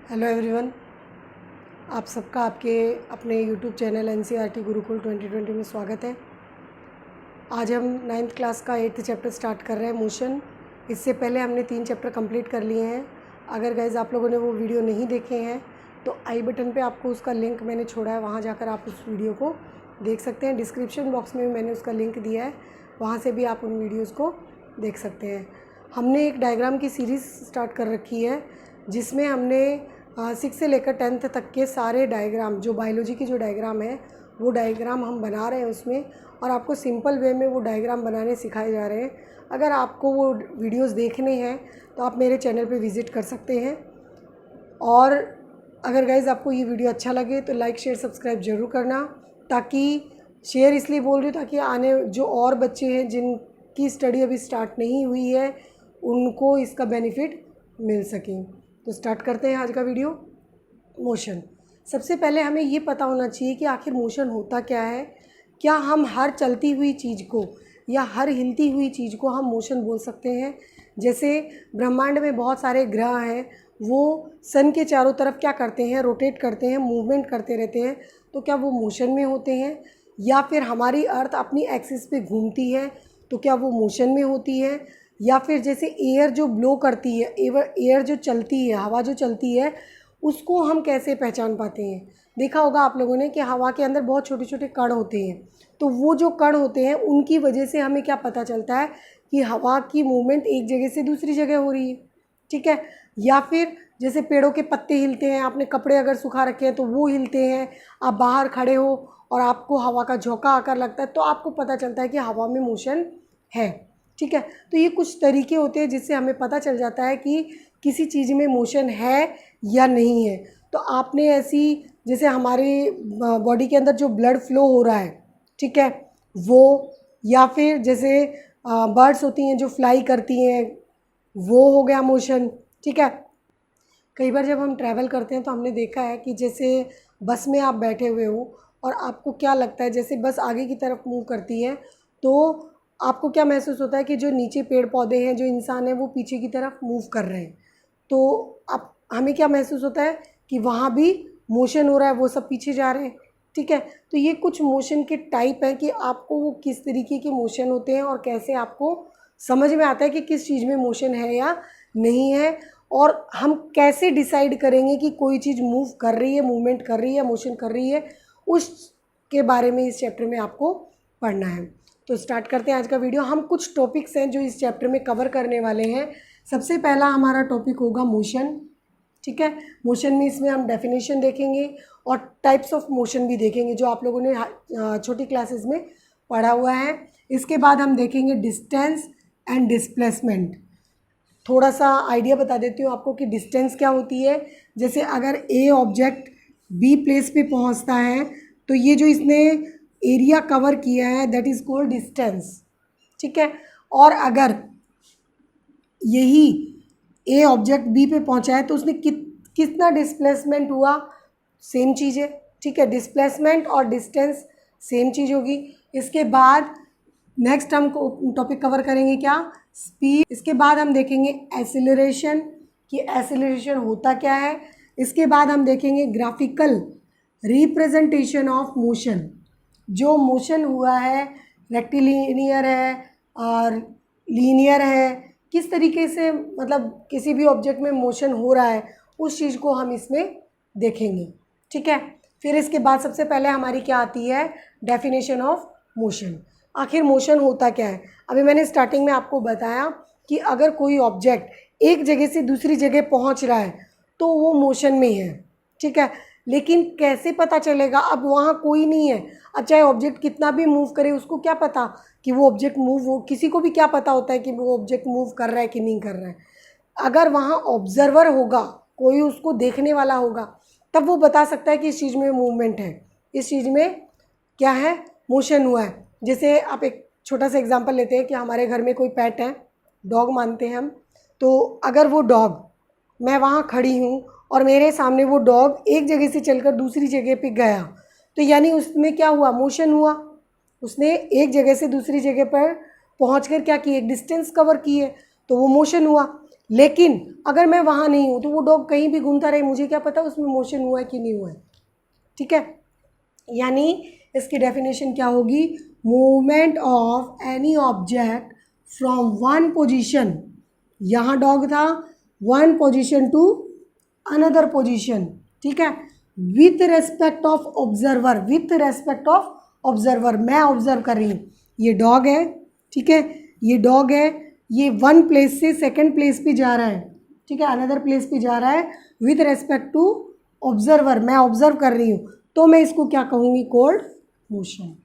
Hello everyone, आप सबका आपके अपने यूट्यूब चैनल एनसीईआरटी गुरुकुल 2020 में स्वागत है। आज हम 9th क्लास का 8th चैप्टर स्टार्ट कर रहे हैं, मोशन। इससे पहले हमने 3 चैप्टर कंप्लीट कर लिए हैं। अगर गाइज आप लोगों ने वो वीडियो नहीं देखे हैं तो आई बटन पे आपको उसका लिंक मैंने छोड़ा है, वहाँ जाकर आप उस वीडियो को देख सकते हैं। डिस्क्रिप्शन बॉक्स में भी मैंने उसका लिंक दिया है, वहाँ से भी आप उन वीडियोज़ को देख सकते हैं। हमने एक डायग्राम की सीरीज़ स्टार्ट कर रखी है जिसमें हमने 6 से लेकर 10th तक के सारे डायग्राम, जो बायोलॉजी की जो डायग्राम है वो डायग्राम हम बना रहे हैं उसमें, और आपको सिंपल वे में वो डायग्राम बनाने सिखाए जा रहे हैं। अगर आपको वो वीडियोस देखने हैं तो आप मेरे चैनल पे विज़िट कर सकते हैं। और अगर गाइज़ आपको ये वीडियो अच्छा लगे तो लाइक शेयर सब्सक्राइब ज़रूर करना, ताकि शेयर इसलिए बोल रही हूँ ताकि आने जो और बच्चे हैं जिनकी स्टडी अभी स्टार्ट नहीं हुई है उनको इसका बेनिफिट मिल सके। तो स्टार्ट करते हैं आज का वीडियो। मोशन। सबसे पहले हमें ये पता होना चाहिए कि आखिर मोशन होता क्या है। क्या हम हर चलती हुई चीज़ को या हर हिलती हुई चीज़ को हम मोशन बोल सकते हैं? जैसे ब्रह्मांड में बहुत सारे ग्रह हैं, वो सन के चारों तरफ क्या करते हैं, रोटेट करते हैं, मूवमेंट करते रहते हैं। तो क्या वो मोशन में होते हैं? या फिर हमारी अर्थ अपनी एक्सिस पे घूमती है तो क्या वो मोशन में होती है? या फिर जैसे एयर जो ब्लो करती है, एयर जो चलती है, हवा जो चलती है, उसको हम कैसे पहचान पाते हैं? देखा होगा आप लोगों ने कि हवा के अंदर बहुत छोटे छोटे कण होते हैं, तो वो जो कण होते हैं उनकी वजह से हमें क्या पता चलता है कि हवा की मूवमेंट एक जगह से दूसरी जगह हो रही है। ठीक है। या फिर जैसे पेड़ों के पत्ते हिलते हैं, आपने कपड़े अगर सुखा रखे हैं तो वो हिलते हैं, आप बाहर खड़े हो और आपको हवा का झोंका आकर लगता है तो आपको पता चलता है कि हवा में मोशन है। ठीक है। तो ये कुछ तरीके होते हैं जिससे हमें पता चल जाता है कि किसी चीज़ में मोशन है या नहीं है। तो आपने ऐसी, जैसे हमारी बॉडी के अंदर जो ब्लड फ्लो हो रहा है, ठीक है, वो, या फिर जैसे बर्ड्स होती हैं जो फ्लाई करती हैं, वो हो गया मोशन। ठीक है। कई बार जब हम ट्रैवल करते हैं तो हमने देखा है कि जैसे बस में आप बैठे हुए हो और आपको क्या लगता है, जैसे बस आगे की तरफ मूव करती है तो आपको क्या महसूस होता है कि जो नीचे पेड़ पौधे हैं, जो इंसान है, वो पीछे की तरफ मूव कर रहे हैं। तो आप, हमें क्या महसूस होता है कि वहाँ भी मोशन हो रहा है, वो सब पीछे जा रहे हैं। ठीक है। तो ये कुछ मोशन के टाइप हैं कि आपको वो किस तरीके के मोशन होते हैं और कैसे आपको समझ में आता है कि किस चीज़ में मोशन है या नहीं है, और हम कैसे डिसाइड करेंगे कि कोई चीज़ मूव कर रही है, मूवमेंट कर रही है, मोशन कर रही है, उसके बारे में इस चैप्टर में आपको पढ़ना है। तो स्टार्ट करते हैं आज का वीडियो। हम कुछ टॉपिक्स हैं जो इस चैप्टर में कवर करने वाले हैं। सबसे पहला हमारा टॉपिक होगा मोशन। ठीक है। मोशन में इसमें हम डेफिनेशन देखेंगे और टाइप्स ऑफ मोशन भी देखेंगे जो आप लोगों ने छोटी क्लासेस में पढ़ा हुआ है। इसके बाद हम देखेंगे डिस्टेंस एंड डिस्प्लेसमेंट। थोड़ा सा आइडिया बता देती हूँ आपको कि डिस्टेंस क्या होती है। जैसे अगर ए ऑब्जेक्ट बी प्लेस पे पहुँचता है तो ये जो इसने एरिया कवर किया है दैट इज़ कॉल्ड डिस्टेंस। ठीक है। और अगर यही ए ऑब्जेक्ट बी पे पहुंचा है तो उसने कितना डिस्प्लेसमेंट हुआ, सेम चीज़ है। ठीक है। डिस्प्लेसमेंट और डिस्टेंस सेम चीज़ होगी। इसके बाद नेक्स्ट हम टॉपिक कवर करेंगे क्या, स्पीड। इसके बाद हम देखेंगे एक्सीलरेशन, कि एक्सीलरेशन होता क्या है। इसके बाद हम देखेंगे ग्राफिकल रिप्रेजेंटेशन ऑफ मोशन। जो मोशन हुआ है, रेक्टिलिनियर है और लीनियर है, किस तरीके से, मतलब किसी भी ऑब्जेक्ट में मोशन हो रहा है, उस चीज़ को हम इसमें देखेंगे। ठीक है। फिर इसके बाद सबसे पहले हमारी क्या आती है, डेफिनेशन ऑफ मोशन। आखिर मोशन होता क्या है। अभी मैंने स्टार्टिंग में आपको बताया कि अगर कोई ऑब्जेक्ट एक जगह से दूसरी जगह पहुंच रहा है तो वो मोशन में है। ठीक है। लेकिन कैसे पता चलेगा, अब वहाँ कोई नहीं है, अब चाहे ऑब्जेक्ट कितना भी मूव करे उसको क्या पता कि वो ऑब्जेक्ट मूव हो, किसी को भी क्या पता होता है कि वो ऑब्जेक्ट मूव कर रहा है कि नहीं कर रहा है। अगर वहाँ ऑब्जर्वर होगा, कोई उसको देखने वाला होगा, तब वो बता सकता है कि इस चीज़ में मूवमेंट है, इस चीज़ में क्या है, मोशन हुआ है। जैसे आप एक छोटा सा एग्जांपल लेते हैं कि हमारे घर में कोई पेट है, डॉग मानते हैं हम, तो अगर वो डॉग, मैं वहाँ खड़ी हूँ और मेरे सामने वो डॉग एक जगह से चलकर दूसरी जगह पे गया, तो यानी उसमें क्या हुआ, मोशन हुआ। उसने एक जगह से दूसरी जगह पर पहुँच कर क्या की, एक डिस्टेंस कवर की है, तो वो मोशन हुआ। लेकिन अगर मैं वहाँ नहीं हूँ तो वो डॉग कहीं भी घूमता रहे, मुझे क्या पता उसमें मोशन हुआ है कि नहीं हुआ है। ठीक है, यानी इसकी डेफिनेशन क्या होगी, movement of any object from one position, यहाँ डॉग था, one position to another position, ठीक है, with respect of observer, with respect of observer, मैं ऑब्जर्व कर रही हूँ, ये डॉग है, ठीक है, ये डॉग है, ये वन प्लेस से सेकंड प्लेस पे जा रहा है, ठीक है, अनदर प्लेस पे जा रहा है विथ रेस्पेक्ट टू ऑब्जर्वर, मैं ऑब्जर्व कर रही हूँ, तो मैं इसको क्या कहूँगी, कोल्ड मोशन।